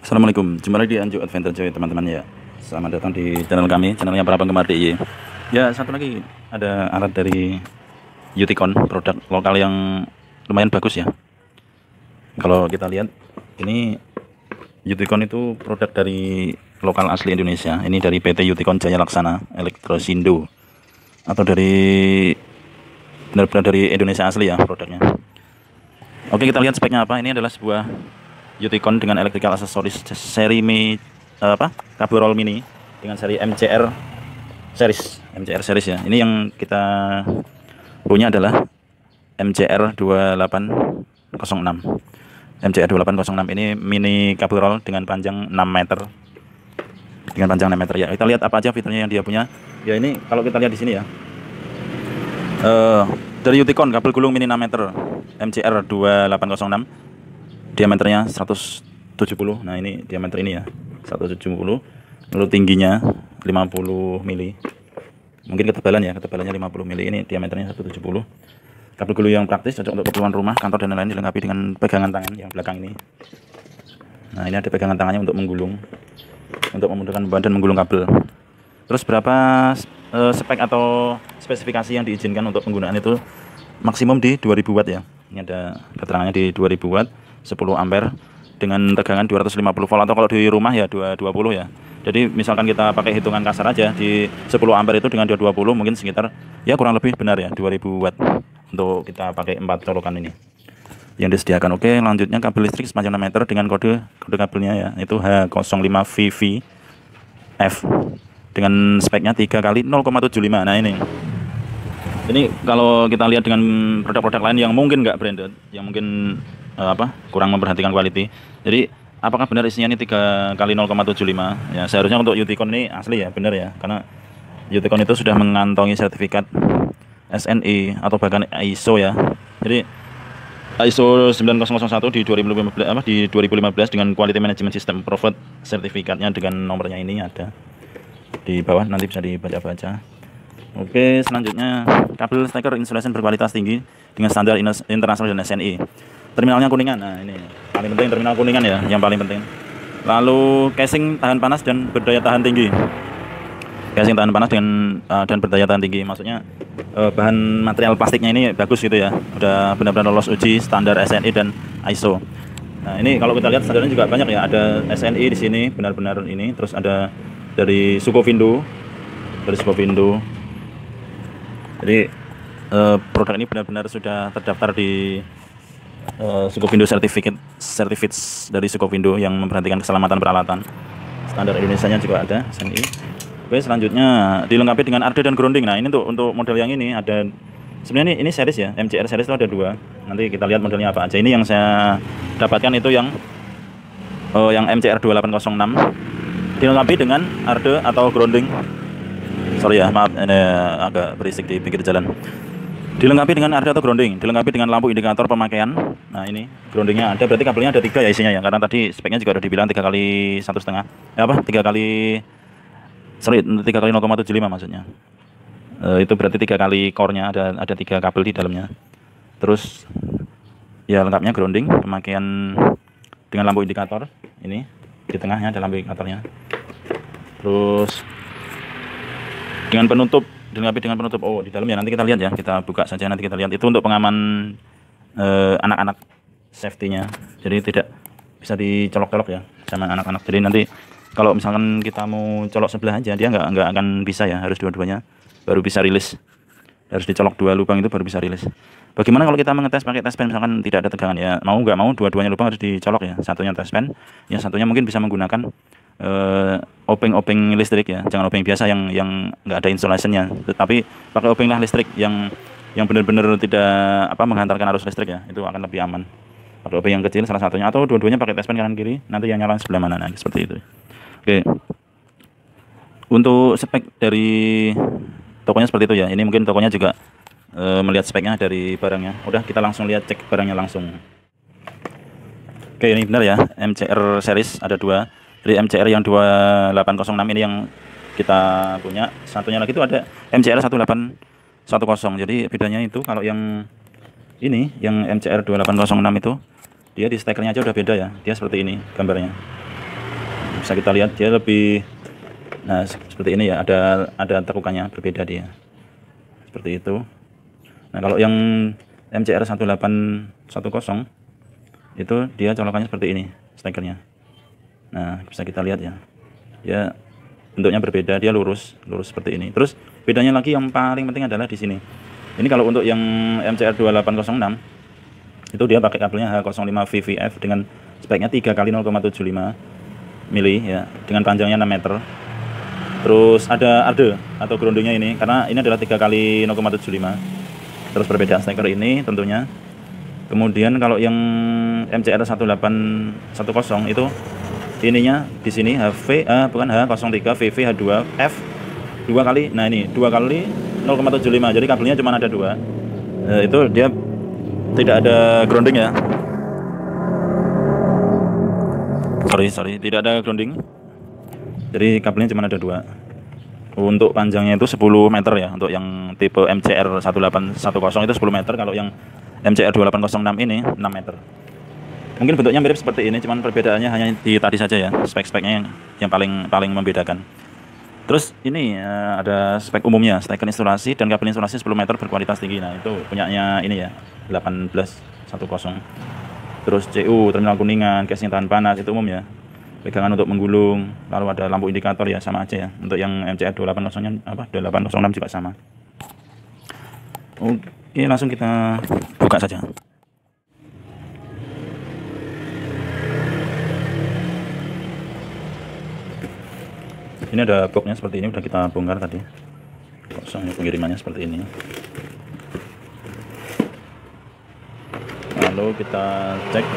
Assalamualaikum, jumpa lagi di Anju Adventure Joy teman-teman ya. Selamat datang di channel kami, channelnya para penggemar DIY. Ya, satu lagi ada alat dari Uticon, produk lokal yang lumayan bagus ya. Kalau kita lihat ini Uticon itu produk dari lokal asli Indonesia. Ini dari PT Uticon Jaya Laksana Elektrosindo, atau dari benar-benar dari Indonesia asli ya produknya. Oke, kita lihat speknya apa. Ini adalah sebuah Uticon dengan electrical accessories seri Cabrol Mini dengan seri MCR series ya. Ini yang kita punya adalah MCR 2806. MCR 2806 ini mini Cabrol dengan panjang 6 meter. Dengan panjang 6 meter ya. Kita lihat apa aja fiturnya yang dia punya. Ya, ini kalau kita lihat di sini ya. Dari Uticon kabel gulung mini 6 meter MCR 2806, diameternya 170. Nah, ini diameter ini ya 170, lalu tingginya 50 mili, mungkin ketebalannya 50 mili. Ini diameternya 170. Kabel gulung yang praktis, cocok untuk keperluan rumah, kantor dan lain-lain, dilengkapi dengan pegangan tangan yang belakang ini. Nah, ini ada pegangan tangannya untuk menggulung, untuk memudahkan beban dan menggulung kabel. Terus berapa spek atau spesifikasi yang diizinkan untuk penggunaan itu maksimum di 2000 watt ya. Ini ada keterangannya di 2000 watt, 10 ampere dengan tegangan 250 volt, atau kalau di rumah ya 220 ya. Jadi misalkan kita pakai hitungan kasar aja, di 10 ampere itu dengan 220 mungkin sekitar ya kurang lebih benar ya 2000 watt untuk kita pakai 4 colokan ini yang disediakan. Oke, lanjutnya kabel listrik sepanjang 6 meter dengan kode kabelnya ya, itu H05VVF dengan speknya 3x0,75. Nah, ini kalau kita lihat dengan produk-produk lain yang mungkin nggak branded, yang mungkin kurang memperhatikan quality. Jadi apakah benar isinya ini 3x0,75 ya? Seharusnya untuk Uticon ini asli ya, benar ya, karena Uticon itu sudah mengantongi sertifikat SNI atau bahkan ISO ya. Jadi ISO 9001 di 2015 dengan Quality Management System Approved, sertifikatnya dengan nomornya ini ada di bawah, nanti bisa dibaca-baca. Oke, selanjutnya kabel steker insulation berkualitas tinggi dengan standar internasional dan SNI. Terminalnya kuningan. Nah, ini paling penting, terminal kuningan ya, yang paling penting. Lalu casing tahan panas dan berdaya tahan tinggi. Casing tahan panas dan berdaya tahan tinggi, maksudnya bahan material plastiknya ini bagus gitu ya. Udah benar-benar lolos uji standar SNI dan ISO. Nah, ini kalau kita lihat standarnya juga banyak ya. Ada SNI di sini benar-benar ini, terus ada dari Sukovindo. Jadi produk ini benar-benar sudah terdaftar di Sukovindo Certificates dari Sukovindo yang memperhatikan keselamatan peralatan. Standar Indonesianya juga ada SNI. Oke, selanjutnya dilengkapi dengan arde dan grounding. Nah, ini untuk model yang ini ada, sebenarnya ini series ya, MCR series itu ada 2. Nanti kita lihat modelnya apa aja. Ini yang saya dapatkan itu yang MCR 2806 dilengkapi dengan arde atau grounding. Sorry ya, maaf, ini agak berisik di pinggir jalan. Dilengkapi dengan arde atau grounding, dilengkapi dengan lampu indikator pemakaian. Nah, ini groundingnya ada, berarti kabelnya ada 3 ya isinya ya, karena tadi speknya juga udah dibilang 3x1,5 3x0,75 maksudnya. Itu berarti 3 kali core-nya, ada 3 kabel di dalamnya. Terus ya lengkapnya grounding, pemakaian dengan lampu indikator. Ini di tengahnya ada lampu indikatornya. Terus dengan penutup, dilengkapi dengan penutup di dalam ya, nanti kita lihat ya, kita buka saja nanti kita lihat. Itu untuk pengaman anak-anak, safety-nya, jadi tidak bisa dicolok-colok ya sama anak-anak. Jadi nanti kalau misalkan kita mau colok sebelah aja, dia nggak akan bisa ya, harus dua-duanya baru bisa rilis. Harus dicolok 2 lubang itu baru bisa rilis. Bagaimana kalau kita mengetes pakai tes pen, misalkan tidak ada tegangan ya, mau nggak mau dua-duanya lubang harus dicolok ya. Satunya tes pen, yang satunya mungkin bisa menggunakan openg listrik ya, jangan openg biasa yang nggak ada installation-nya, tetapi pakai openg lah listrik yang benar-benar tidak menghantarkan arus listrik ya, itu akan lebih aman. Pakai openg yang kecil salah satunya, atau dua-duanya pakai tes pen kanan kiri, nanti yang nyala sebelah mana, nah seperti itu. Oke, untuk spek dari tokonya seperti itu ya. Ini mungkin tokonya juga melihat speknya dari barangnya. Udah, kita langsung lihat, cek barangnya langsung. Oke, ini benar ya, MCR series ada 2. Dari MCR yang 2806 ini yang kita punya. Satunya lagi itu ada MCR 1810. Jadi bedanya itu, kalau yang ini, yang MCR 2806 itu, dia di stekernya aja udah beda ya. Dia seperti ini gambarnya. bisa kita lihat dia lebih, nah seperti ini ya, ada tekukannya berbeda dia seperti itu. Nah kalau yang MCR 1810 itu dia colokannya seperti ini stekernya. Nah bisa kita lihat ya, ya bentuknya berbeda, dia lurus seperti ini. Terus bedanya lagi yang paling penting adalah di sini. Ini kalau untuk yang MCR 2806 itu dia pakai kabelnya H05 VVF dengan speknya 3 kali 0,75 mili ya, dengan panjangnya 6 meter. Terus ada arde atau groundingnya ini, karena ini adalah 3 kali 0,75. Terus perbedaan steker ini tentunya. Kemudian kalau yang MCR 1810 itu ininya di sini bukan H03 VV H2 F 2 kali. Nah ini 2 kali 0,75. Jadi kabelnya cuma ada 2. Itu dia tidak ada grounding ya. Sorry, tidak ada grounding. Jadi kabelnya cuma ada 2. Untuk panjangnya itu 10 meter ya. Untuk yang tipe MCR 1810 itu 10 meter. Kalau yang MCR 2806 ini 6 meter. Mungkin bentuknya mirip seperti ini, cuman perbedaannya hanya di tadi saja ya. Spek-speknya yang paling membedakan. Terus ini ada spek umumnya, steker instalasi dan kabel instalasi 10 meter berkualitas tinggi. Nah itu punyanya ini ya, 1810. Terus CU terminal kuningan, casing tahan panas, itu umum ya. Pegangan untuk menggulung, lalu ada lampu indikator ya, sama aja ya. Untuk yang MCR 2806 juga sama. Oke, langsung kita buka saja. Ini ada boxnya seperti ini, udah kita bongkar tadi. Kosong pengirimannya seperti ini. Lalu kita cek.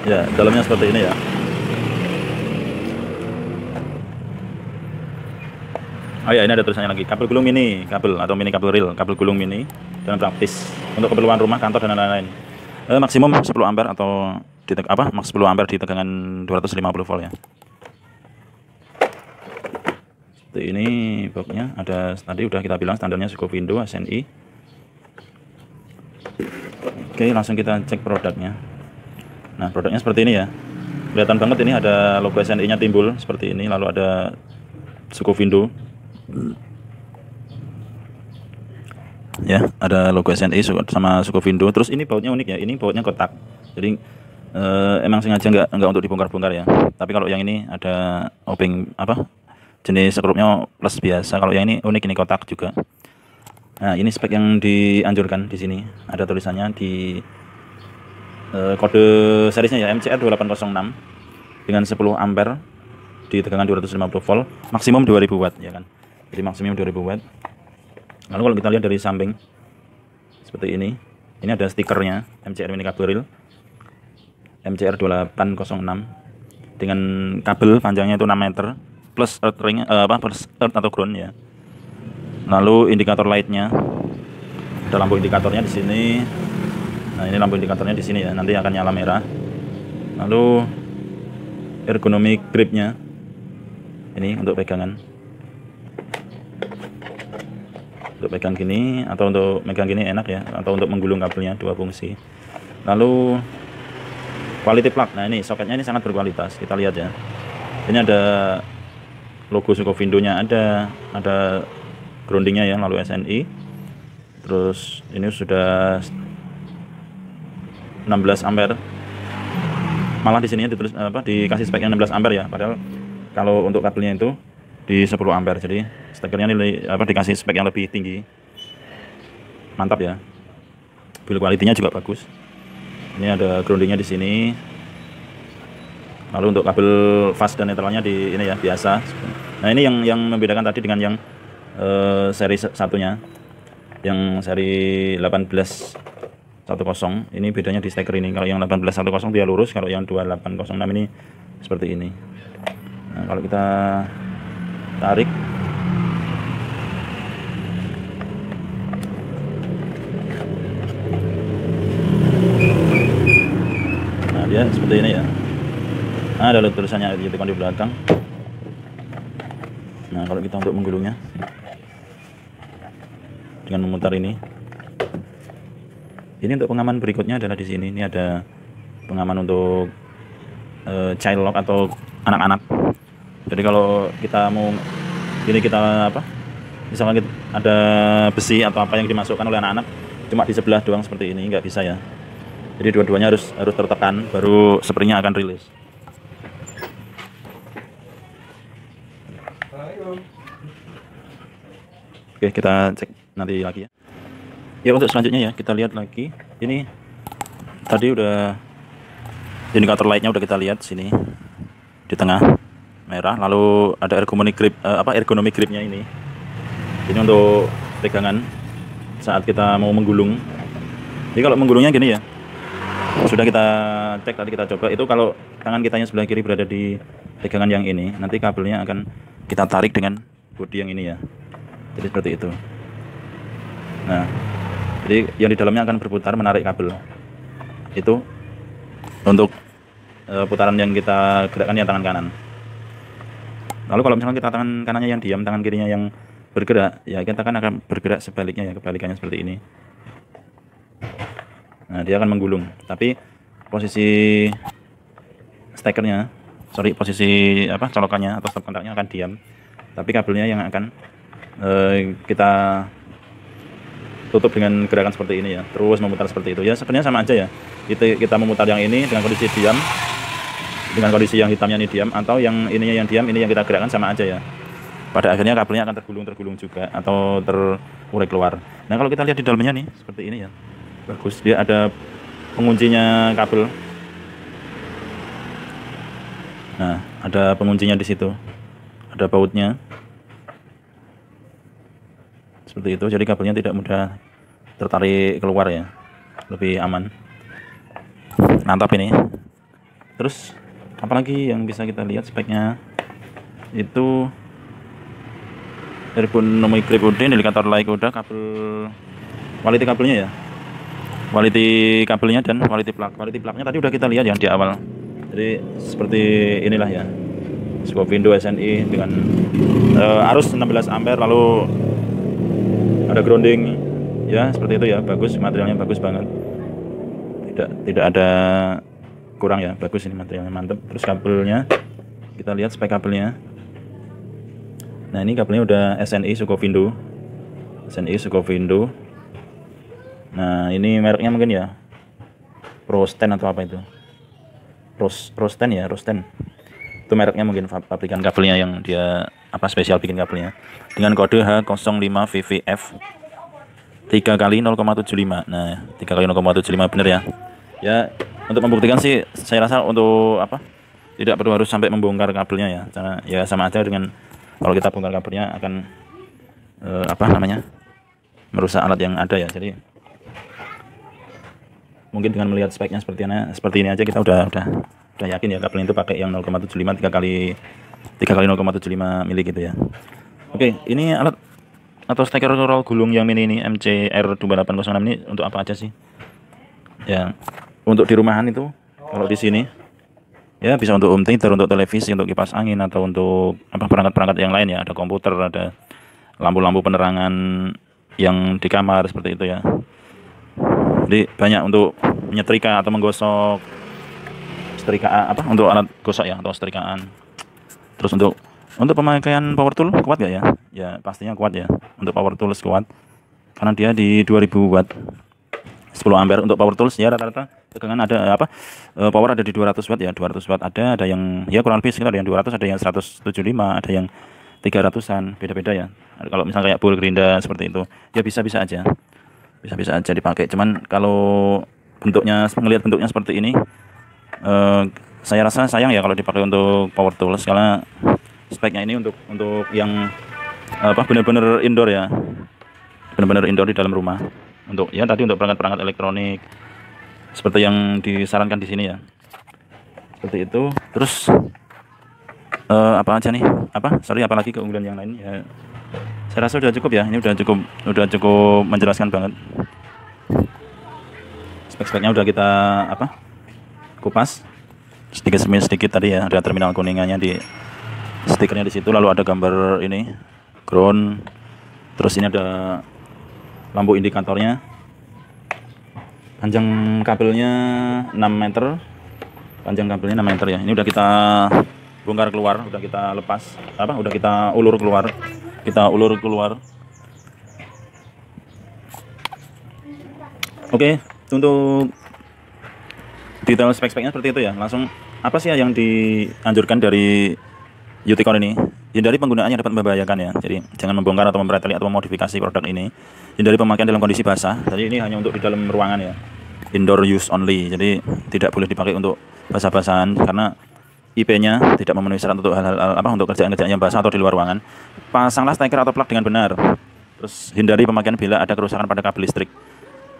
Ya, dalamnya seperti ini ya. Oh ya, ini ada tulisannya lagi, kabel gulung mini, kabel atau mini kabel reel, kabel gulung mini dengan praktis untuk keperluan rumah, kantor dan lain-lain. Maksimum 10 ampere atau max 10 ampere di tegangan 250 volt ya. Seperti ini boxnya, ada tadi udah kita bilang standarnya Sukovindo SNI. Oke, langsung kita cek produknya. Nah, produknya seperti ini ya. Kelihatan banget ini ada logo SNI-nya timbul seperti ini, lalu ada Sukovindo. Ya, ada logo SNI sama Sukovindo. Terus ini bautnya unik ya, ini bautnya kotak. Jadi emang sengaja nggak untuk dibongkar-bongkar ya. Tapi kalau yang ini ada obeng jenis skrupnya plus biasa. Kalau yang ini unik, ini kotak juga. Nah, ini spek yang dianjurkan di sini. Ada tulisannya di kode seriesnya ya, MCR 2806 dengan 10 ampere di tegangan 250 volt, maksimum 2000 watt ya kan. Jadi maksimum 2000 watt. Lalu kalau kita lihat dari samping seperti ini ada stikernya MCR mini kabel reel MCR 2806 dengan kabel panjangnya itu 6 meter plus earth ring plus earth atau ground ya. Lalu indikator lightnya, ada lampu indikatornya di sini. Nah, ini lampu indikatornya di sini ya, nanti akan nyala merah. Lalu ergonomic gripnya ini untuk pegangan. Untuk pegang gini atau untuk megang gini enak ya, atau untuk menggulung kabelnya, 2 fungsi. Lalu quality plug. Nah, ini soketnya ini sangat berkualitas. Kita lihat ya. Ini ada logo Sukovindo-nya, ada groundingnya ya, lalu SNI. Terus ini sudah 16 ampere. Malah di sini ditulis dikasih speknya 16 ampere ya, padahal kalau untuk kabelnya itu di 10 ampere. Jadi stekernya dikasih spek yang lebih tinggi. Mantap ya. Build quality-nya juga bagus. Ini ada groundingnya di sini. Lalu untuk kabel fast dan netralnya di ini ya, biasa. Nah, ini yang membedakan tadi dengan yang seri satunya. Yang seri 1810 ini bedanya di steker ini. Kalau yang 1810 dia lurus, kalau yang 2806 ini seperti ini. Nah, kalau kita tarik, nah dia seperti ini ya. Ada tulisannya Yeti Kon di belakang. Nah, kalau kita untuk menggulungnya dengan memutar ini untuk pengaman berikutnya adalah di sini. Ini ada pengaman untuk child lock atau anak-anak. Jadi kalau kita mau ini kita apa? Misalnya ada besi atau apa yang dimasukkan oleh anak-anak cuma di sebelah doang seperti ini, nggak bisa ya. Jadi dua-duanya harus tertekan, baru springnya akan rilis. Oke, kita cek nanti lagi ya. Ya, untuk selanjutnya ya kita lihat lagi. Ini tadi udah indikator lightnya udah kita lihat sini di tengah merah, lalu ada ergonomic gripnya ini. Ini untuk pegangan saat kita mau menggulung. Jadi kalau menggulungnya gini ya, sudah kita cek tadi, kita coba itu kalau tangan kita yang sebelah kiri berada di pegangan yang ini, nanti kabelnya akan kita tarik dengan bodi yang ini ya. Jadi seperti itu. Nah, jadi yang di dalamnya akan berputar menarik kabel. Itu untuk putaran yang kita gerakkan yang tangan kanan. Lalu kalau misalkan kita tangan kanannya yang diam, tangan kirinya yang bergerak, ya kita akan bergerak sebaliknya ya, kebalikannya seperti ini. Nah, dia akan menggulung, tapi posisi stekernya, posisi colokannya atau stop kontaknya akan diam, tapi kabelnya yang akan kita tutup dengan gerakan seperti ini ya, terus memutar seperti itu ya. Sebenarnya sama aja ya, kita memutar yang ini dengan kondisi diam, dengan kondisi yang hitamnya ini diam, atau yang ininya yang diam, ini yang kita gerakkan, sama aja ya. Pada akhirnya kabelnya akan tergulung juga atau terurai keluar. Nah, kalau kita lihat di dalamnya nih seperti ini ya, bagus, dia ada penguncinya kabel. Nah, ada penguncinya di situ, ada bautnya seperti itu, jadi kabelnya tidak mudah tertarik keluar ya, lebih aman. Mantap ini. Terus apalagi yang bisa kita lihat speknya itu ergonomic grip udah, indikator light udah, kabel quality kabelnya ya, quality kabelnya dan quality plug-nya tadi udah kita lihat yang di awal. Jadi seperti inilah ya, scope window SNI dengan arus 16 ampere, lalu ada grounding ya, seperti itu ya. Bagus, materialnya bagus banget, tidak ada kurang ya, bagus ini materialnya, mantep. Terus kabelnya kita lihat spek kabelnya. Nah, ini kabelnya udah SNI Sukovindo. Nah, ini mereknya mungkin ya Rosten atau apa itu, Rosten ya, Rosten itu mereknya mungkin, pabrikan kabelnya yang dia spesial bikin kabelnya dengan kode H05VVF 3x0,75. Nah, 3x0,75 bener ya. Ya, untuk membuktikan sih saya rasa untuk tidak perlu harus sampai membongkar kabelnya ya, karena ya sama aja dengan kalau kita bongkar kabelnya akan merusak alat yang ada ya. Jadi mungkin dengan melihat speknya seperti ini aja kita udah yakin ya kabelnya itu pakai yang 0,75 3x0,75 mili gitu ya. Oke, ini alat atau steker roll gulung yang mini ini MCR2806 ini untuk apa aja sih ya? Untuk di rumahan itu kalau di sini ya bisa untuk home theater, untuk televisi, untuk kipas angin, atau untuk perangkat-perangkat yang lain ya. Ada komputer, ada lampu-lampu penerangan yang di kamar seperti itu ya. Jadi banyak untuk menyetrika atau menggosok setrika untuk alat gosok ya, atau setrikaan. Terus untuk pemakaian power tool kuat gak ya? Ya pastinya kuat ya. Untuk power tools kuat karena dia di 2000 watt 10 ampere. Untuk power tools ya rata-rata tegangan ada power ada di 200 watt ya, 200 watt ada yang ya kurang lebih sekitar, ada yang 200, ada yang 175, ada yang 300-an, beda-beda ya. Kalau misalnya kayak bull gerinda seperti itu ya bisa aja dipakai. Cuman kalau ngelihat bentuknya seperti ini, saya rasa sayang ya kalau dipakai untuk power tools, karena speknya ini untuk yang benar-benar indoor ya, benar-benar indoor di dalam rumah. Untuk ya tadi untuk perangkat-perangkat elektronik seperti yang disarankan di sini ya, seperti itu. Terus apa aja nih, apalagi keunggulan yang lain ya, saya rasa udah cukup ya. Ini udah cukup menjelaskan banget. Spek-speknya udah kita kupas. sedikit tadi ya, ada terminal kuningannya di stikernya di situ, lalu ada gambar ini ground, terus ini ada lampu indikatornya. Panjang kabelnya 6 meter, panjang kabelnya 6 meter ya. Ini udah kita bongkar keluar, udah kita lepas udah kita ulur keluar, Oke, untuk detail spek-speknya seperti itu ya. Langsung apa sih yang dianjurkan dari Uticon ini? Hindari penggunaan yang dapat membahayakan ya. Jadi jangan membongkar atau mempreteli atau memodifikasi produk ini. Hindari pemakaian dalam kondisi basah. Jadi ini hanya untuk di dalam ruangan ya. Indoor use only. Jadi tidak boleh dipakai untuk basah-basahan karena IP-nya tidak memenuhi syarat untuk hal-hal untuk kerjaan-kerjaan yang basah atau di luar ruangan. Pasanglah steker atau plug dengan benar. Terus hindari pemakaian bila ada kerusakan pada kabel listrik.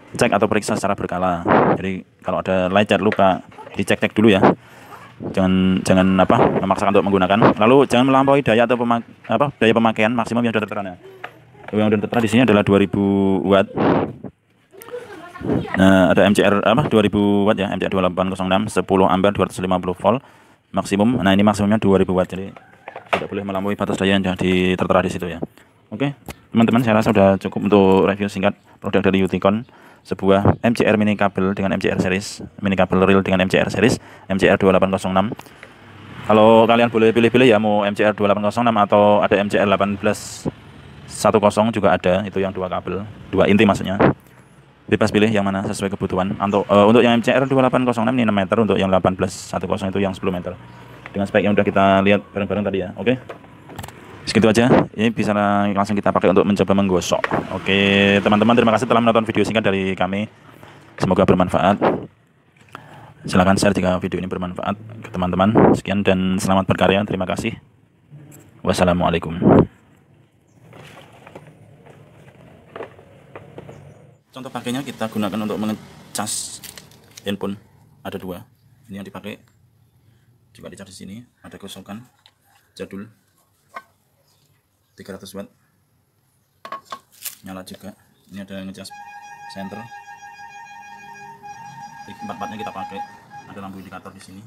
Cek atau periksa secara berkala. Jadi kalau ada lecet, luka, dicek-cek dulu ya. Jangan memaksakan untuk menggunakan. Lalu jangan melampaui daya atau daya pemakaian maksimum yang sudah tertera. Yang sudah tertera di sini adalah 2000 watt. Nah, ada MCR 2000 watt ya, MCR 2806, 10 ampere, 250 volt maksimum. Nah, ini maksimumnya 2000 watt. Jadi tidak boleh melampaui batas daya yang sudah tertera di situ ya. Oke, teman-teman, saya rasa sudah cukup untuk review singkat produk dari Uticon. Sebuah MCR mini kabel dengan MCR series, mini kabel reel dengan MCR series, MCR 2806. Kalau kalian boleh pilih-pilih ya, mau MCR 2806 atau ada MCR 1810 juga ada, itu yang 2 kabel, 2 inti maksudnya. Bebas pilih yang mana sesuai kebutuhan. Untuk yang MCR 2806 ini 6 meter, untuk yang 1810 itu yang 10 meter. Dengan spek yang udah kita lihat bareng-bareng tadi ya. Oke. Segitu aja, ini bisa langsung kita pakai untuk mencoba menggosok. Oke teman-teman, terima kasih telah menonton video singkat dari kami, semoga bermanfaat. Silahkan share jika video ini bermanfaat ke teman-teman. Sekian dan selamat berkarya, terima kasih. Wassalamualaikum. Contoh pakainya kita gunakan untuk mengecas handphone, ada 2. Ini yang dipakai juga dicas di sini, ada gosokan jadul 300 watt, nyala juga. Ini ada ngecas center, 4-4-nya kita pakai, ada lampu indikator di sini.